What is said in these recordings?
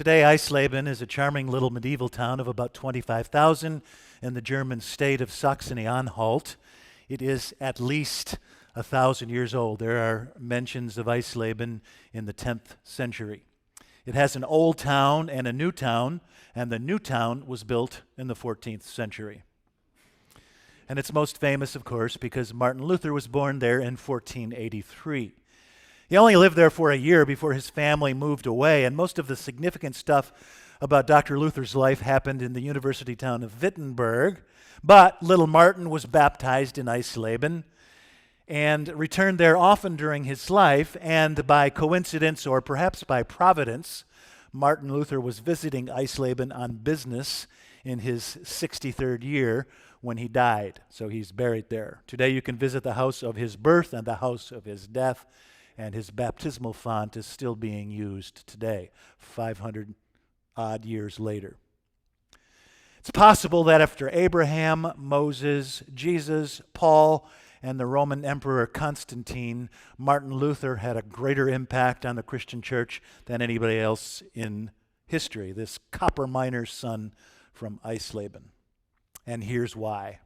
Today, Eisleben is a charming little medieval town of about 25,000 in the German state of Saxony-Anhalt. It is at least 1,000 years old. There are mentions of Eisleben in the 10th century. It has an old town and a new town, and the new town was built in the 14th century. And it's most famous, of course, because Martin Luther was born there in 1483. He only lived there for a year before his family moved away, and most of the significant stuff about Dr. Luther's life happened in the university town of Wittenberg. But little Martin was baptized in Eisleben and returned there often during his life, and by coincidence or perhaps by providence, Martin Luther was visiting Eisleben on business in his 63rd year when he died. So he's buried there. Today you can visit the house of his birth and the house of his death, and his baptismal font is still being used today, 500 odd years later. It's possible that after Abraham, Moses, Jesus, Paul, and the Roman Emperor Constantine, Martin Luther had a greater impact on the Christian church than anybody else in history, this copper miner's son from Eisleben. And here's why.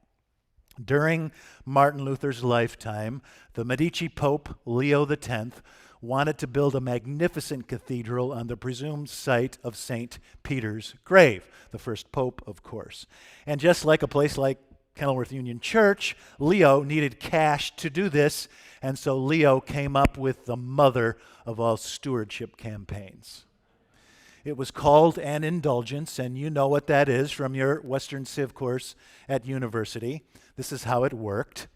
During Martin Luther's lifetime, the Medici Pope Leo X wanted to build a magnificent cathedral on the presumed site of St. Peter's grave, the first pope, of course. And just like a place like Kenilworth Union Church, Leo needed cash to do this, and so Leo came up with the mother of all stewardship campaigns. It was called an indulgence, and you know what that is from your Western Civ course at university. This is how it worked.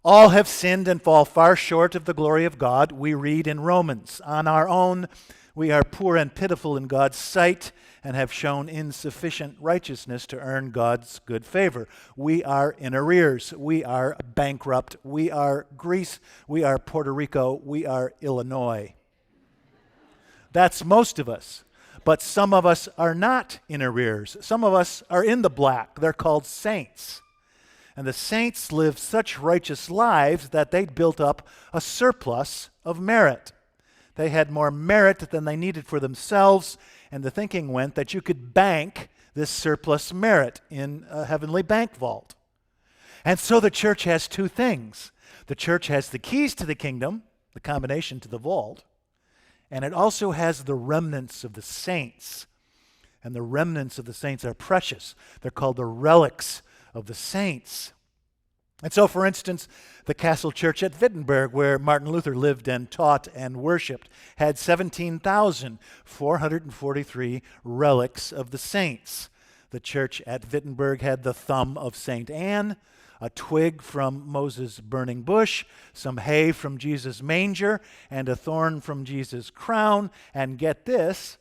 All have sinned and fall far short of the glory of God, we read in Romans. On our own, we are poor and pitiful in God's sight and have shown insufficient righteousness to earn God's good favor. We are in arrears. We are bankrupt. We are Greece. We are Puerto Rico. We are Illinois. That's most of us. But some of us are not in arrears. Some of us are in the black. They're called saints. And the saints lived such righteous lives that they'd built up a surplus of merit. They had more merit than they needed for themselves, and the thinking went that you could bank this surplus merit in a heavenly bank vault. And so the church has two things. The church has the keys to the kingdom, the combination to the vault, and it also has the remnants of the saints. And the remnants of the saints are precious. They're called the relics of the saints. And so, for instance, the Castle Church at Wittenberg, where Martin Luther lived and taught and worshiped, had 17,443 relics of the saints. The church at Wittenberg had the thumb of St. Anne, a twig from Moses' burning bush, some hay from Jesus' manger, and a thorn from Jesus' crown. And get this,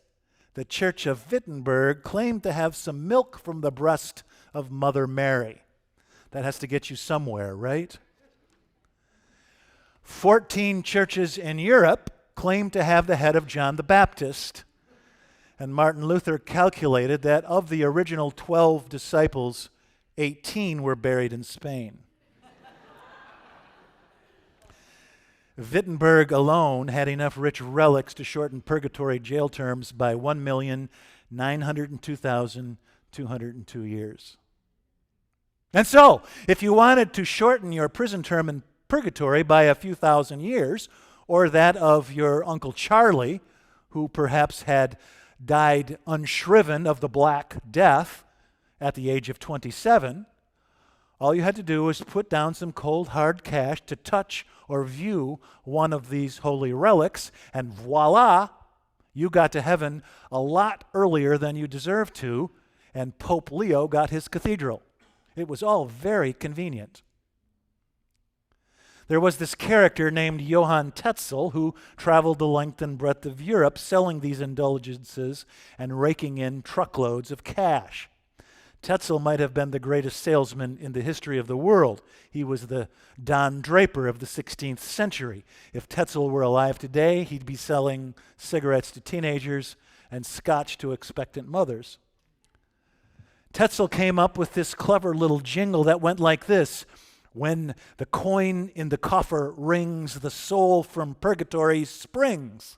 the church of Wittenberg claimed to have some milk from the breast of Mother Mary. That has to get you somewhere, right? 14 churches in Europe claim to have the head of John the Baptist. And Martin Luther calculated that of the original 12 disciples, 18 were buried in Spain. Wittenberg alone had enough rich relics to shorten purgatory jail terms by 1,902,202 years. And so, if you wanted to shorten your prison term in purgatory by a few thousand years, or that of your Uncle Charlie, who perhaps had died unshriven of the Black Death at the age of 27, all you had to do was put down some cold, hard cash to touch or view one of these holy relics, and voila, you got to heaven a lot earlier than you deserved to, and Pope Leo got his cathedral. It was all very convenient. There was this character named Johann Tetzel who traveled the length and breadth of Europe selling these indulgences and raking in truckloads of cash. Tetzel might have been the greatest salesman in the history of the world. He was the Don Draper of the 16th century. If Tetzel were alive today, he'd be selling cigarettes to teenagers and scotch to expectant mothers. Tetzel came up with this clever little jingle that went like this: when the coin in the coffer rings, the soul from purgatory springs.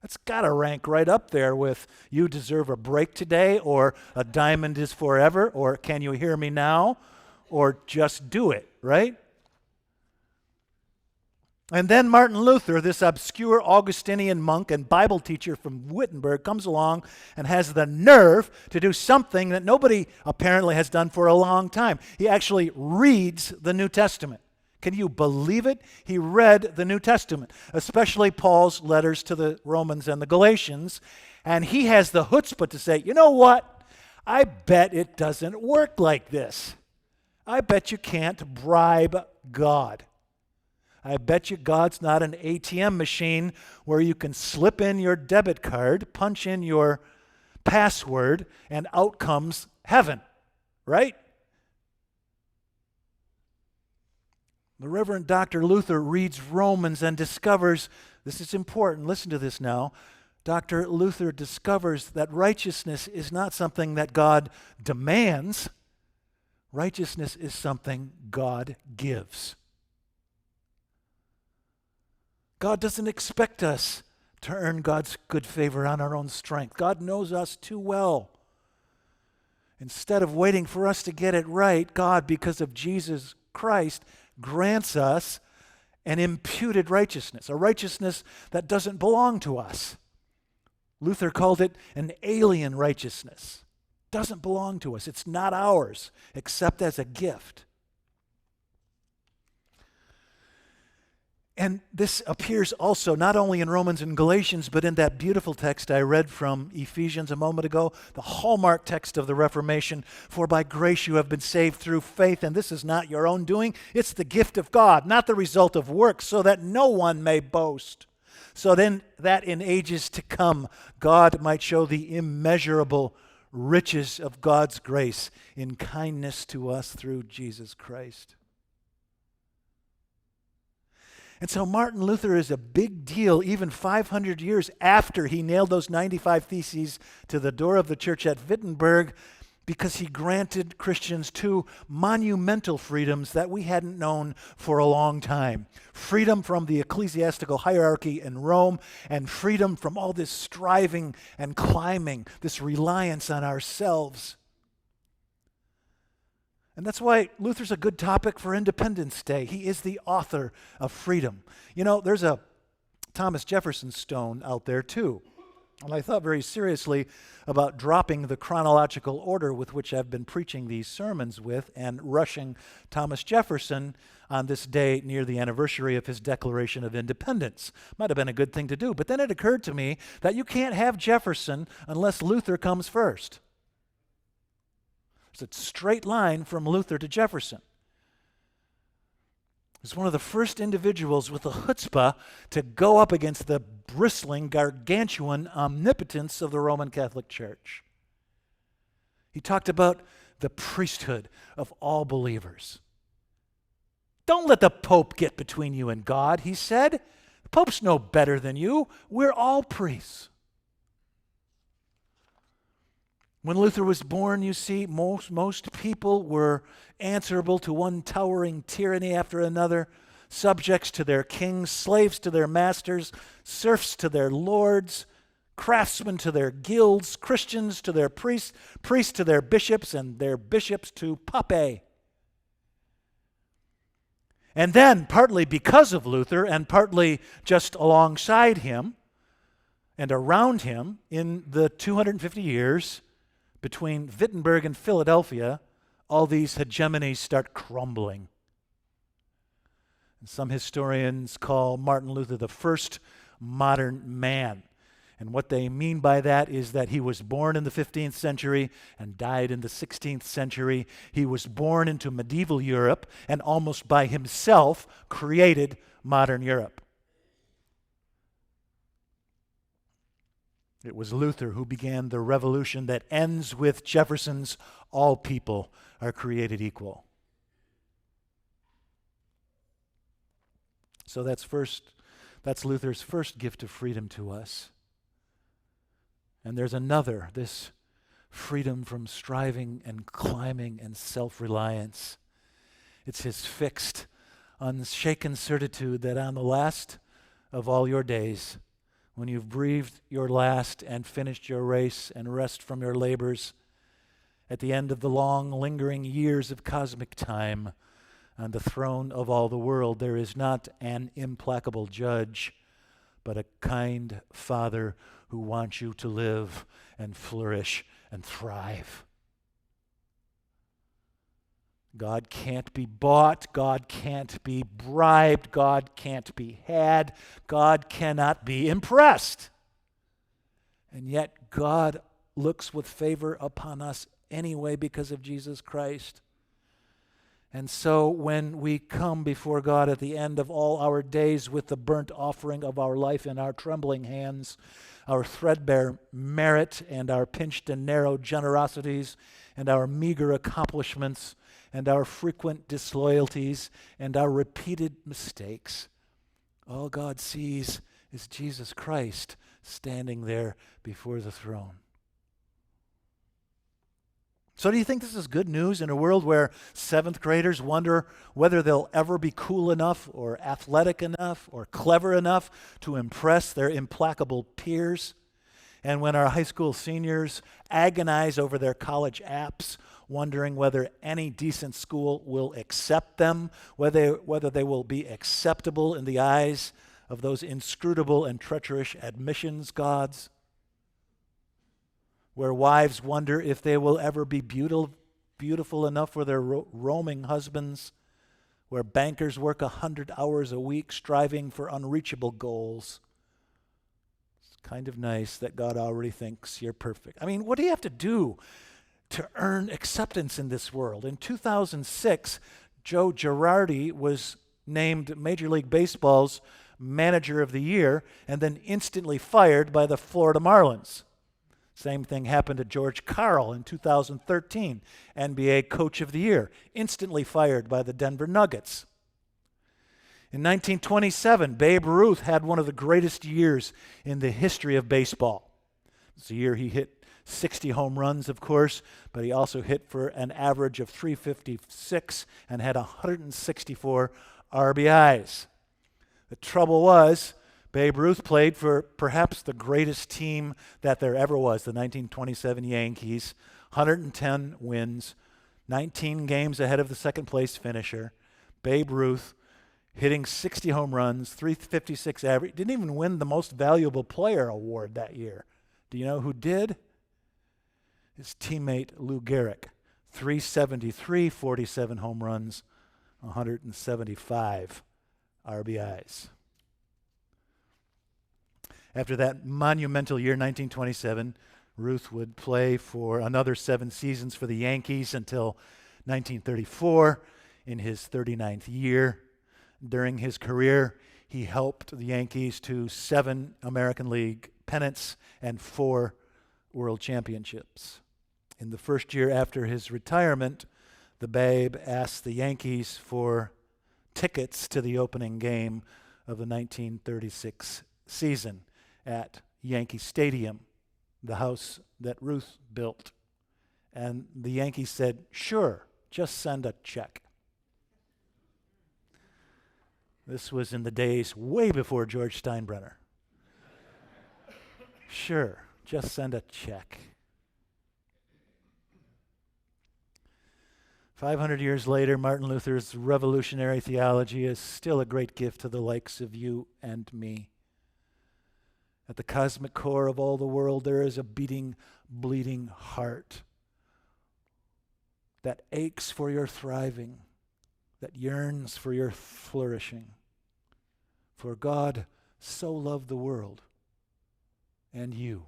That's got to rank right up there with "You Deserve a Break Today," or "A Diamond is Forever," or "Can You Hear Me Now," or "Just Do It," right? And then Martin Luther, this obscure Augustinian monk and Bible teacher from Wittenberg, comes along and has the nerve to do something that nobody apparently has done for a long time. He actually reads the New Testament. Can you believe it? He read the New Testament, especially Paul's letters to the Romans and the Galatians, and he has the chutzpah to say, you know what? I bet it doesn't work like this. I bet you can't bribe God. I bet you God's not an ATM machine where you can slip in your debit card, punch in your password, and out comes heaven, right? The Reverend Dr. Luther reads Romans and discovers, this is important, listen to this now, Dr. Luther discovers that righteousness is not something that God demands. Righteousness is something God gives. God doesn't expect us to earn God's good favor on our own strength. God knows us too well. Instead of waiting for us to get it right, God, because of Jesus Christ, grants us an imputed righteousness, a righteousness that doesn't belong to us. Luther called it an alien righteousness. Doesn't belong to us. It's not ours, except as a gift. And this appears also not only in Romans and Galatians, but in that beautiful text I read from Ephesians a moment ago, the hallmark text of the Reformation. For by grace you have been saved through faith, and this is not your own doing. It's the gift of God, not the result of works, so that no one may boast. So then that in ages to come, God might show the immeasurable riches of God's grace in kindness to us through Jesus Christ. And so Martin Luther is a big deal even 500 years after he nailed those 95 theses to the door of the church at Wittenberg, because he granted Christians two monumental freedoms that we hadn't known for a long time. Freedom from the ecclesiastical hierarchy in Rome, and freedom from all this striving and climbing, this reliance on ourselves. And that's why Luther's a good topic for Independence Day. He is the author of freedom. You know, there's a Thomas Jefferson stone out there too. And I thought very seriously about dropping the chronological order with which I've been preaching these sermons with and rushing Thomas Jefferson on this day near the anniversary of his Declaration of Independence. Might have been a good thing to do, but then it occurred to me that you can't have Jefferson unless Luther comes first. It's a straight line from Luther to Jefferson. He's one of the first individuals with the chutzpah to go up against the bristling, gargantuan omnipotence of the Roman Catholic Church. He talked about the priesthood of all believers. Don't let the Pope get between you and God, he said. The Pope's no better than you. We're all priests. When Luther was born, you see, most people were answerable to one towering tyranny after another, subjects to their kings, slaves to their masters, serfs to their lords, craftsmen to their guilds, Christians to their priests, priests to their bishops, and their bishops to papae. And then, partly because of Luther, and partly just alongside him and around him, in the 250 years between Wittenberg and Philadelphia, all these hegemonies start crumbling. And some historians call Martin Luther the first modern man. And what they mean by that is that he was born in the 15th century and died in the 16th century. He was born into medieval Europe and almost by himself created modern Europe. It was Luther who began the revolution that ends with Jefferson's "all people are created equal." So that's Luther's first gift of freedom to us. And there's another, this freedom from striving and climbing and self-reliance. It's his fixed, unshaken certitude that on the last of all your days, when you've breathed your last and finished your race and rest from your labors, at the end of the long, lingering years of cosmic time, on the throne of all the world, there is not an implacable judge, but a kind Father who wants you to live and flourish and thrive. God can't be bought. God can't be bribed. God can't be had. God cannot be impressed. And yet God looks with favor upon us anyway because of Jesus Christ. And so when we come before God at the end of all our days with the burnt offering of our life in our trembling hands, our threadbare merit and our pinched and narrow generosities and our meager accomplishments and our frequent disloyalties and our repeated mistakes, all God sees is Jesus Christ standing there before the throne. So do you think this is good news in a world where seventh graders wonder whether they'll ever be cool enough or athletic enough or clever enough to impress their implacable peers? And when our high school seniors agonize over their college apps, wondering whether any decent school will accept them, whether they will be acceptable in the eyes of those inscrutable and treacherous admissions gods? Where wives wonder if they will ever be beautiful enough for their roaming husbands, where bankers work 100 hours a week striving for unreachable goals. It's kind of nice that God already thinks you're perfect. I mean, what do you have to do to earn acceptance in this world? In 2006, Joe Girardi was named Major League Baseball's Manager of the Year and then instantly fired by the Florida Marlins. Same thing happened to George Karl in 2013, NBA Coach of the Year, instantly fired by the Denver Nuggets. In 1927, Babe Ruth had one of the greatest years in the history of baseball. It's the year he hit 60 home runs, of course, but he also hit for an average of 356 and had 164 RBIs. The trouble was, Babe Ruth played for perhaps the greatest team that there ever was, the 1927 Yankees, 110 wins, 19 games ahead of the second place finisher. Babe Ruth hitting 60 home runs, 356 average, didn't even win the most valuable player award that year. Do you know who did? His teammate Lou Gehrig, 373, 47 home runs, 175 RBIs. After that monumental year, 1927, Ruth would play for another 7 seasons for the Yankees until 1934 in his 39th year. During his career, he helped the Yankees to 7 American League pennants and 4 World Championships. In the first year after his retirement, the Babe asked the Yankees for tickets to the opening game of the 1936 season at Yankee Stadium, the house that Ruth built. And the Yankees said, "Sure, just send a check." This was in the days way before George Steinbrenner. Sure, just send a check. 500 years later, Martin Luther's revolutionary theology is still a great gift to the likes of you and me. At the cosmic core of all the world, there is a beating, bleeding heart that aches for your thriving, that yearns for your flourishing. For God so loved the world and you.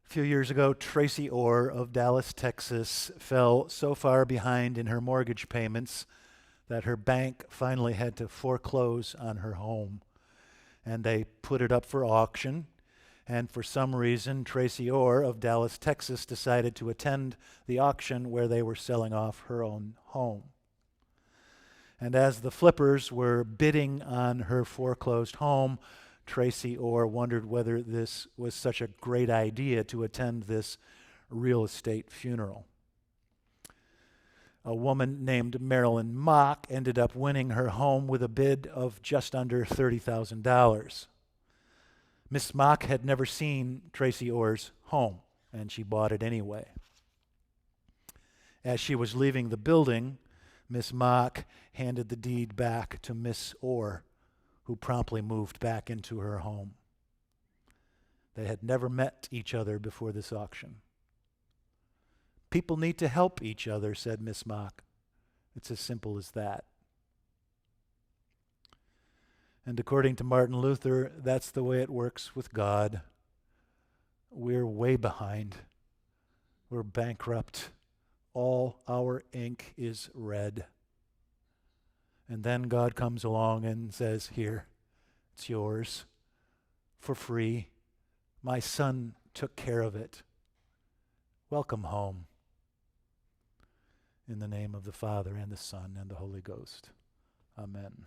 A few years ago, Tracy Orr of Dallas, Texas, fell so far behind in her mortgage payments that her bank finally had to foreclose on her home. And they put it up for auction. And for some reason, Tracy Orr of Dallas, Texas, decided to attend the auction where they were selling off her own home. And as the flippers were bidding on her foreclosed home, Tracy Orr wondered whether this was such a great idea to attend this real estate funeral. A woman named Marilyn Mock ended up winning her home with a bid of just under $30,000. Miss Mock had never seen Tracy Orr's home, and she bought it anyway. As she was leaving the building, Miss Mock handed the deed back to Miss Orr, who promptly moved back into her home. They had never met each other before this auction. People need to help each other, said Miss Mock. It's as simple as that. And according to Martin Luther, that's the way it works with God. We're way behind. We're bankrupt. All our ink is red. And then God comes along and says, here, it's yours for free. My son took care of it. Welcome home. In the name of the Father, and the Son, and the Holy Ghost. Amen.